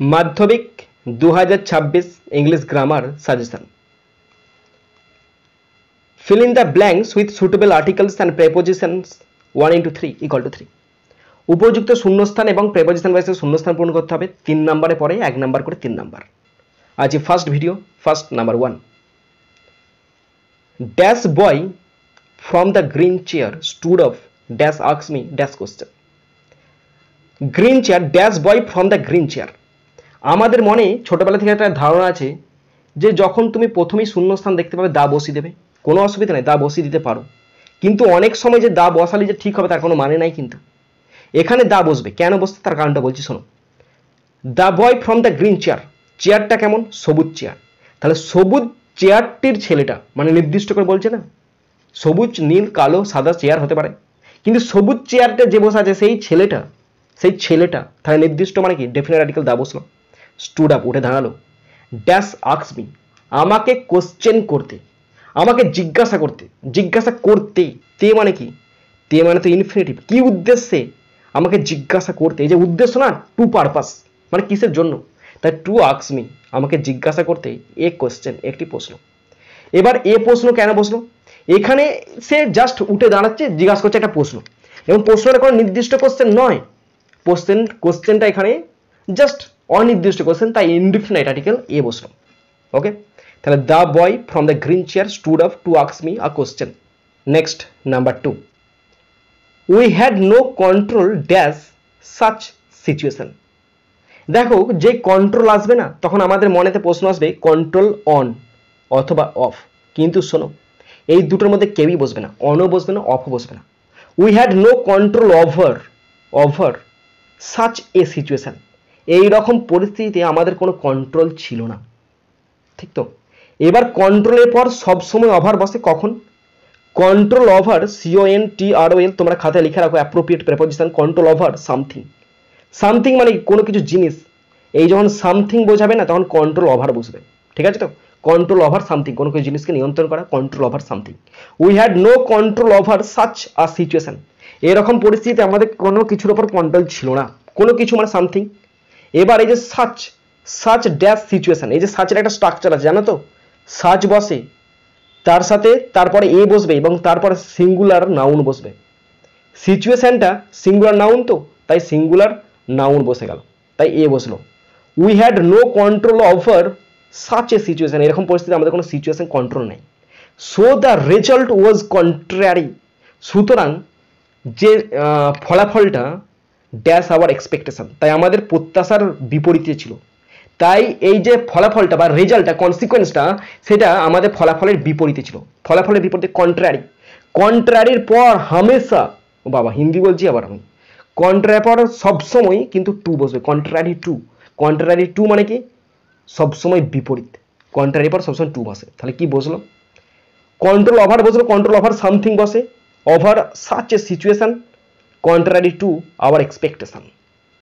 মাধ্যমিক 2026 English grammar suggestion. Fill in the blanks with suitable articles and prepositions 1 into 3 equal to 3. উপযুক্ত শূন্যস্থান এবং preposition ওয়াইজে শূন্যস্থান পূরণ করতে হবে 3 নম্বরে পরে 1 নাম্বার করে 3 নাম্বার। আজ first video, first number 1। Dash boy from the green chair stood up dash asked me dash question. Green chair dash boy from the green chair. আমাদের মনে ছোটবেলা থেকে একটা ধারণা আছে যে যখন তুমি প্রথমেই শূন্যস্থান দেখতে পাবে দা বসিয়ে দেবে, কোনো অসুবিধা নেই, দা বসিয়ে দিতে পারো। কিন্তু অনেক সময় যে দা বসালে যে ঠিক হবে তার কোনো মানে নাই। কিন্তু এখানে দা বসবে, কেন বসতে তার কারণটা বলছি শোনো। The boy from the green chair, চেয়ারটা কেমন? সবুজ চেয়ার। তাহলে সবুজ চেয়ারটির ছেলেটা, মানে নির্দিষ্ট করে বলছে না, সবুজ নীল কালো সাদা চেয়ার হতে পারে, কিন্তু সবুজ চেয়ারটা যে বসে আছে সেই ছেলেটা তাহলে নির্দিষ্ট মানে কি ডেফিনেট আর্টিকেল দা বসলো। স্টুড আপ উঠে দাঁড়ালো। ড্যাশ আস্কস মি আমাকে কোশ্চেন করতে, আমাকে জিজ্ঞাসা করতে তে মানে কি? তে মানে তো ইনফিনিটিভ। কি উদ্দেশ্যে? আমাকে জিজ্ঞাসা করতে। এই যে উদ্দেশ্য না, টু পারপাস, মানে কিসের জন্য? তাই টু আস্কস মি আমাকে জিজ্ঞাসা করতে এ কোশ্চেন একটি প্রশ্ন। এবার এ প্রশ্ন কেন বসলো? এখানে সে জাস্ট উঠে দাঁড়াচ্ছে, জিজ্ঞাসা করছে একটা প্রশ্ন, এবং প্রশ্নটা কোনো নির্দিষ্ট কোশ্চেন নয়। কোশ্চেনটা এখানে জাস্ট অনির্দিষ্ট কোশ্চেন, তাই ইনডিফিনাইট আর্টিকেল এ বসলো। ওকে, তাহলে the boy from the green chair stood up to ask me a question. Next number 2, we had no control dash such situation. দেখো, যে কন্ট্রোল আসবে না তখন আমাদের মনেতে প্রশ্ন আসবে কন্ট্রোল অন অথবা অফ। কিন্তু শোনো, এই দুটোর মধ্যে কেউই বসবে না, অনও বসবে না, অফও বসবে না। We had no control over such a situation. এই রকম পরিস্থিতিতে আমাদের কোনো কন্ট্রোল ছিল না, ঠিক তো? এবার কন্ট্রোলের পর সবসময় ওভার বসে, কখন? কন্ট্রোল ওভার CONTROL, তোমরা খাতায় লিখে রাখো appropriate preposition. Control over something. Something মানে কোনো কিছু জিনিস। এই যখন সামথিং বোঝাবে না তখন কন্ট্রোল ওভার বসবে, ঠিক আছে তো? কন্ট্রোল ওভার সামথিং, কোনো কিছু জিনিসকে নিয়ন্ত্রণ করা, control over something. We had no control over such a situation. এরকম পরিস্থিতিতে আমাদের কোনো কিছুর ওপর কন্ট্রোল ছিল না, কোনো কিছু মানে সামথিং। এবার এই যে সাচ ড্যাশ সিচুয়েশন, এই যে সাচের একটা স্ট্রাকচার আছে জানো তো? সাচ বসে, তার সাথে তারপরে এ বসবে এবং তারপরে সিঙ্গুলার নাউন বসবে। সিচুয়েশনটা সিঙ্গুলার নাউন তো, তাই সিঙ্গুলার নাউন বসে গেল, তাই এ বসলো। We had no control over such a situation. এরকম পরিস্থিতি আমাদের কোনো সিচুয়েশন কন্ট্রোল নেই। So the result was contrary. সুতরাং যে ফলাফলটা ড্যাশ আওয়ার এক্সপেকটেশন, তাই আমাদের প্রত্যাশার বিপরীতে ছিল। তাই এই যে ফলাফলটা বা রেজাল্টটা, কনসিকোয়েন্সটা, সেটা আমাদের ফলাফলের বিপরীতে ছিল। ফলাফলের বিপরীতে কন্ট্রারি। কন্ট্রারির পর হামেশা, ও বাবা হিন্দি বলছি আবার আমি, কন্ট্রারির পর সবসময় কিন্তু টু বসবে। কন্ট্রারি টু মানে কি? সবসময় বিপরীত। কন্ট্রারির পর সবসময় টু বসে, তাহলে কি বসলো? কন্ট্রোল ওভার বসলো, কন্ট্রোল ওভার সামথিং বসে, over such a situation, contrary to our expectation.